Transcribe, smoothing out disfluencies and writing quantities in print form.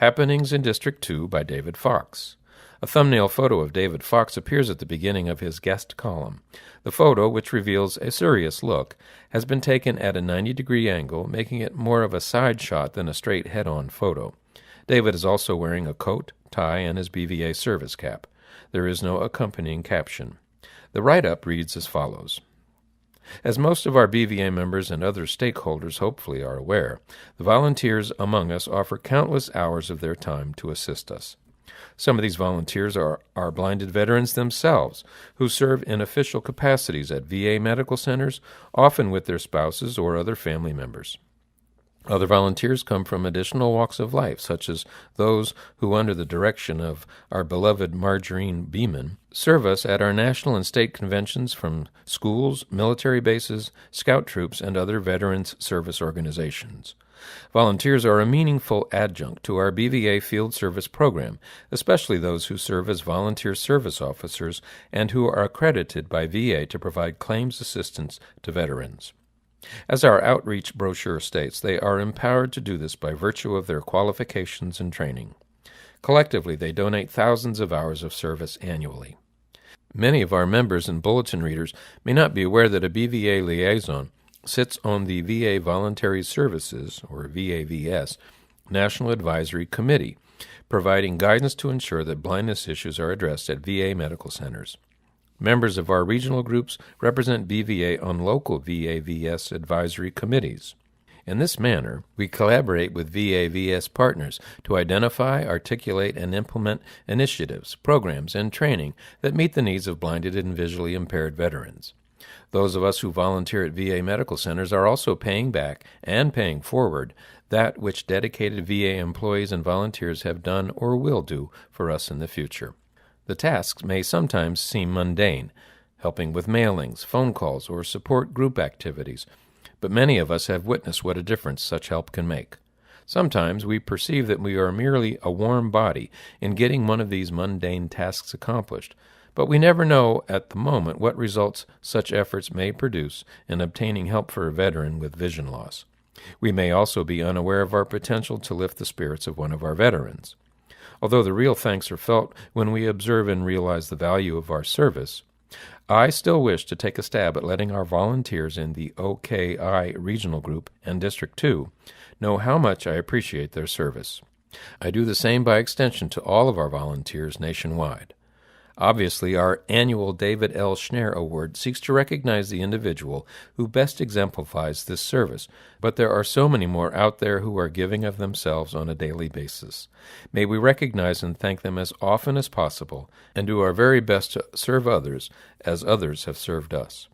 Happenings in District 2 by David Fox. A thumbnail photo of David Fox appears at the beginning of his guest column. The photo, which reveals a serious look, has been taken at a 90-degree angle, making it more of a side shot than a straight head-on photo. David is also wearing a coat, tie, and his BVA service cap. There is no accompanying caption. The write-up reads as follows. As most of our BVA members and other stakeholders hopefully are aware, the volunteers among us offer countless hours of their time to assist us. Some of these volunteers are blinded veterans themselves, who serve in official capacities at VA medical centers, often with their spouses or other family members. Other volunteers come from additional walks of life, such as those who, under the direction of our beloved Margarine Beeman, serve us at our national and state conventions from schools, military bases, scout troops, and other veterans service organizations. Volunteers are a meaningful adjunct to our BVA field service program, especially those who serve as volunteer service officers and who are accredited by VA to provide claims assistance to veterans. As our outreach brochure states, they are empowered to do this by virtue of their qualifications and training. Collectively, they donate thousands of hours of service annually. Many of our members and bulletin readers may not be aware that a BVA liaison sits on the VA Voluntary Services, or VAVS, National Advisory Committee, providing guidance to ensure that blindness issues are addressed at VA medical centers. Members of our regional groups represent BVA on local VAVS advisory committees. In this manner, we collaborate with VAVS partners to identify, articulate, and implement initiatives, programs, and training that meet the needs of blinded and visually impaired veterans. Those of us who volunteer at VA medical centers are also paying back and paying forward that which dedicated VA employees and volunteers have done or will do for us in the future. The tasks may sometimes seem mundane, helping with mailings, phone calls, or support group activities, but many of us have witnessed what a difference such help can make. Sometimes we perceive that we are merely a warm body in getting one of these mundane tasks accomplished, but we never know at the moment what results such efforts may produce in obtaining help for a veteran with vision loss. We may also be unaware of our potential to lift the spirits of one of our veterans. Although the real thanks are felt when we observe and realize the value of our service, I still wish to take a stab at letting our volunteers in the OKI Regional Group and District 2 know how much I appreciate their service. I do the same by extension to all of our volunteers nationwide. Obviously, our annual David L. Schneer Award seeks to recognize the individual who best exemplifies this service, but there are so many more out there who are giving of themselves on a daily basis. May we recognize and thank them as often as possible, and do our very best to serve others as others have served us.